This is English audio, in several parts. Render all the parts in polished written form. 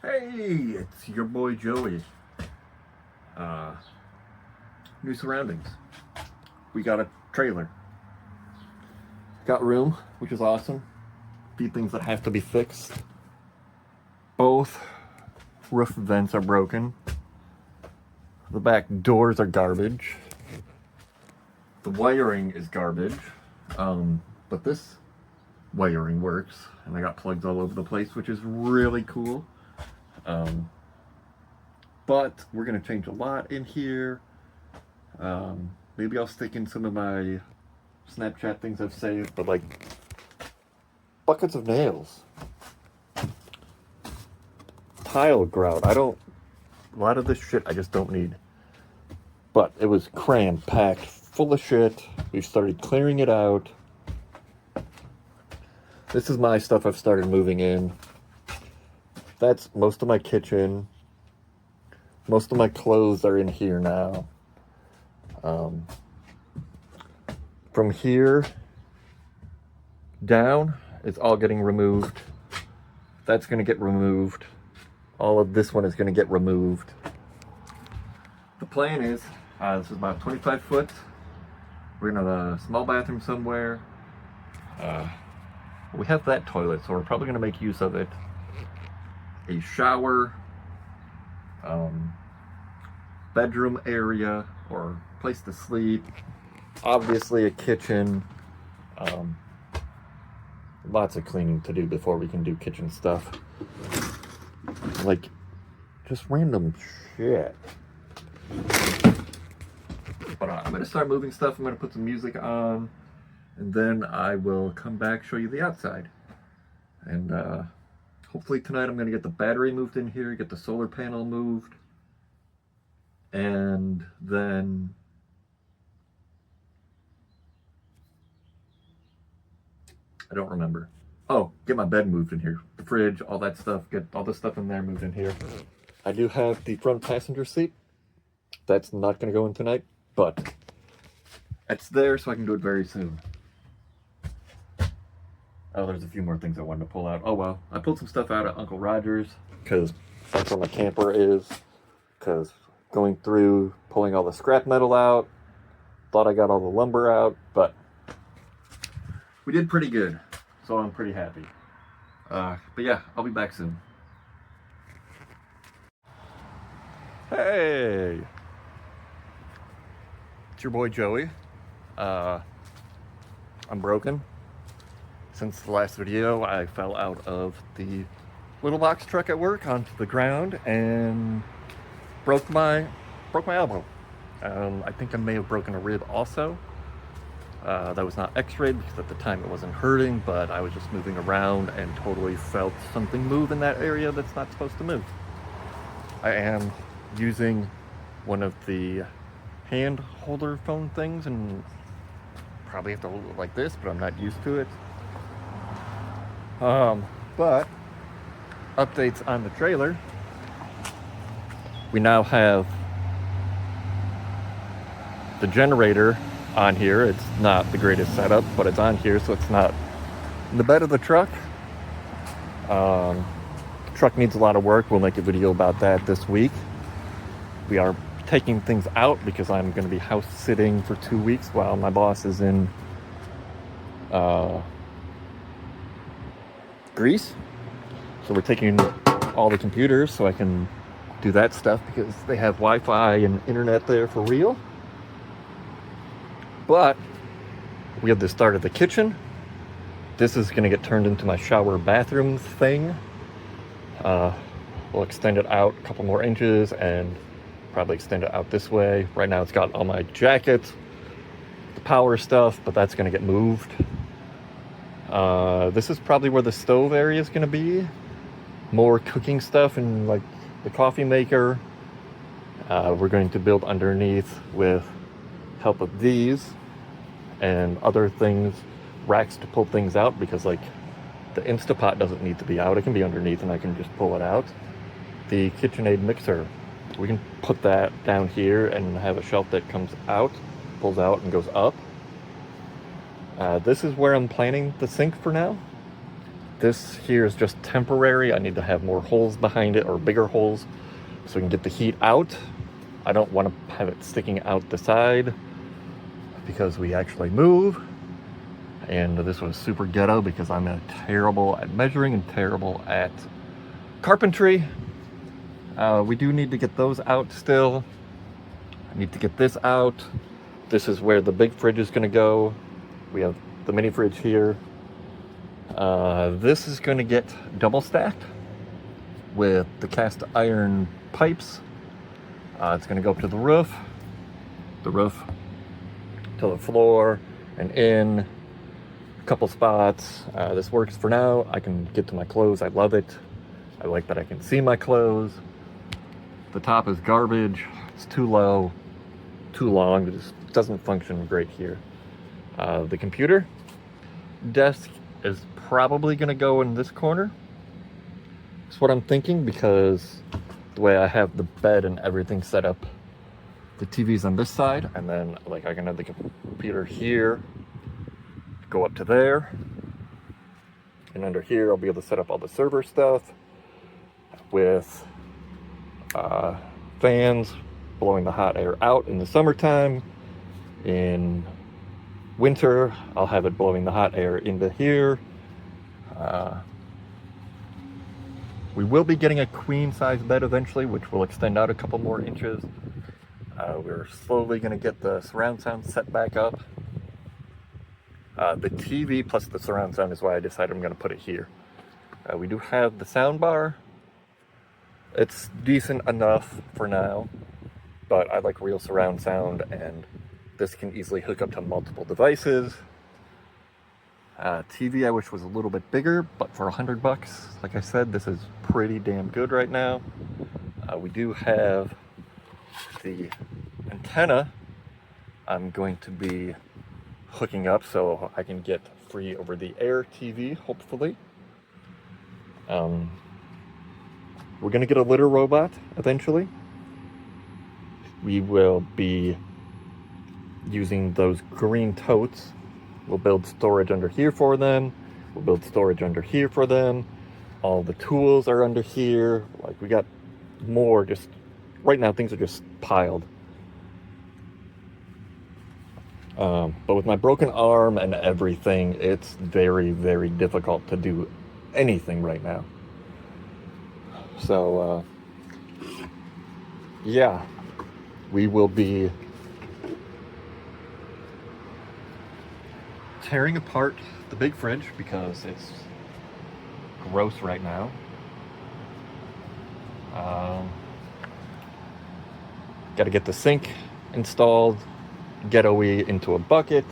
Hey, it's your boy Joey. New surroundings. We got a trailer. Got room, which is awesome. Few things that have to be fixed. Both roof vents are broken. The back doors are garbage. The wiring is garbage. But this wiring works, and I got plugs all over the place, which is really cool. But we're gonna change a lot in here. Maybe I'll stick in some of my Snapchat things I've saved, but like buckets of nails, tile grout. A lot of this shit I just don't need. But it was cram packed full of shit. We started clearing it out. This is my stuff I've started moving in. That's most of my kitchen. Most of my clothes are in here now. From here down, it's all getting removed. That's going to get removed. All of this one is going to get removed. The plan is, this is about 25 foot. We're going to have a small bathroom somewhere. We have that toilet, so we're probably going to make use of it. A shower, bedroom area or place to sleep, obviously a kitchen, lots of cleaning to do before we can do kitchen stuff, like just random shit. But I'm gonna start moving stuff. I'm gonna put some music on, and then I will come back, show you the outside, and hopefully tonight I'm going to get the battery moved in here, get the solar panel moved, and then I don't remember. Oh, get my bed moved in here. The fridge, all that stuff, get all the stuff in there moved in here. I do have the front passenger seat. That's not going to go in tonight, but it's there so I can do it very soon. Oh, there's a few more things I wanted to pull out. Oh well, I pulled some stuff out at Uncle Roger's because that's where my camper is. Because going through, pulling all the scrap metal out, thought I got all the lumber out, but we did pretty good, so I'm pretty happy. But yeah, I'll be back soon. Hey, it's your boy Joey. I'm broken. Since the last video, I fell out of the little box truck at work onto the ground and broke my elbow. I think I may have broken a rib also. That was not x-rayed because at the time it wasn't hurting, but I was just moving around and totally felt something move in that area that's not supposed to move. I am using one of the hand holder phone things and probably have to hold it like this, but I'm not used to it. But updates on the trailer. We now have the generator on here. It's not the greatest setup, but it's on here, so it's not in the bed of the truck. The truck needs a lot of work. We'll make a video about that this week. We are taking things out because I'm going to be house sitting for 2 weeks while my boss is in Greece. So we're taking all the computers so I can do that stuff because they have Wi-Fi and internet there for real. But we have the start of the kitchen. This is going to get turned into my shower bathroom thing. We'll extend it out a couple more inches and probably extend it out this way. Right now it's got all my jackets, the power stuff, but that's going to get moved. This is probably where the stove area is going to be. More cooking stuff and like the coffee maker. We're going to build underneath with help of these and other things, racks to pull things out, because like the Instapot doesn't need to be out. It can be underneath and I can just pull it out. The KitchenAid mixer, we can put that down here and have a shelf that comes out, pulls out and goes up. This is where I'm planning the sink for now. This here is just temporary. I need to have more holes behind it, or bigger holes, so we can get the heat out. I don't want to have it sticking out the side because we actually move. And this was super ghetto because I'm terrible at measuring and terrible at carpentry. We do need to get those out still. I need to get this out. This is where the big fridge is going to go. We have the mini fridge here. This is going to get double stacked with the cast iron pipes. It's going to go up to the roof to the floor and in a couple spots. This works for now. I can get to my clothes. I love it. I like that I can see my clothes. The top is garbage. It's too low, too long. It just doesn't function great here. The computer desk is probably going to go in this corner. That's what I'm thinking, because the way I have the bed and everything set up, the TV's on this side, and then like I can have the computer here, go up to there, and under here I'll be able to set up all the server stuff with fans blowing the hot air out in the summertime. In winter, I'll have it blowing the hot air into here. We will be getting a queen size bed eventually, which will extend out a couple more inches. We're slowly going to get the surround sound set back up. The TV plus the surround sound is why I decided I'm going to put it here. We do have the sound bar. It's decent enough for now, but I like real surround sound, and this can easily hook up to multiple devices. TV I wish was a little bit bigger, but for $100, like I said, this is pretty damn good right now. We do have the antenna I'm going to be hooking up so I can get free over the air TV, hopefully. We're going to get a litter robot eventually. We will be using those green totes. We'll build storage under here for them. We'll build storage under here for them. All the tools are under here. Like, we got more. Just right now things are just piled. But with my broken arm and everything, it's very, very difficult to do anything right now. So, yeah, we will be tearing apart the big fridge because it's gross right now. Got to get the sink installed, ghetto-y into a bucket.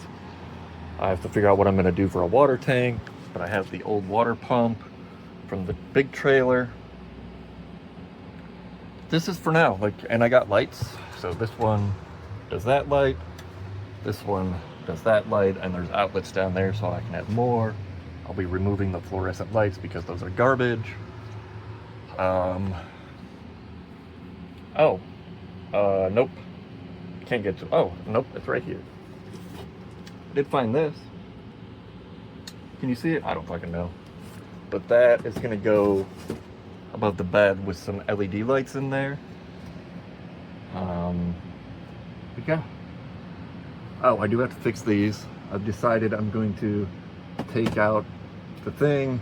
I have to figure out what I'm going to do for a water tank, but I have the old water pump from the big trailer. This is for now, and I got lights. So this one does that light, this one does that light, and there's outlets down there so I can have more. I'll be removing the fluorescent lights because those are garbage. Nope. Can't get to, oh, nope, it's right here. I did find this. Can you see it? I don't fucking know. But that is gonna go above the bed with some LED lights in there. Yeah. Oh, I do have to fix these. I've decided I'm going to take out the thing,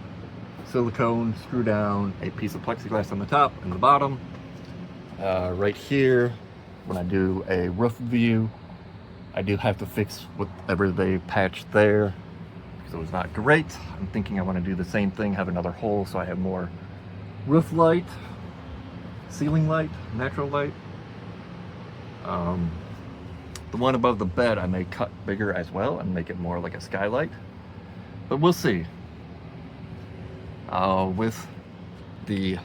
silicone, screw down a piece of plexiglass on the top and the bottom. Right here, when I do a roof view, I do have to fix whatever they patched there because it was not great. I'm thinking I want to do the same thing, have another hole so I have more roof light, ceiling light, natural light. The one above the bed I may cut bigger as well and make it more like a skylight, but we'll see. With the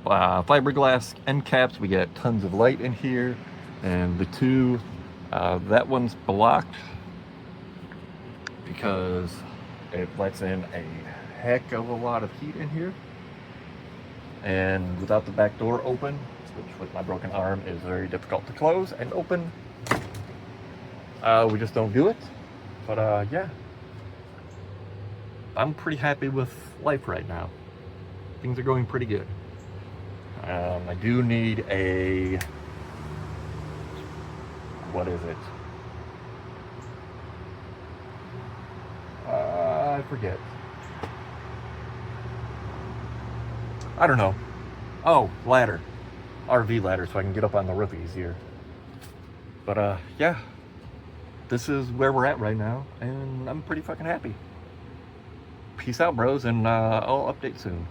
fiberglass end caps, we get tons of light in here, and the two, that one's blocked because it lets in a heck of a lot of heat in here, and without the back door open, which with my broken arm is very difficult to close and open, we just don't do it. But yeah, I'm pretty happy with life right now. Things are going pretty good. I do need a, what is it? I forget. I don't know. Oh, ladder. RV ladder, so I can get up on the roof easier. But yeah, this is where we're at right now, and I'm pretty fucking happy. Peace out, bros, and I'll update soon.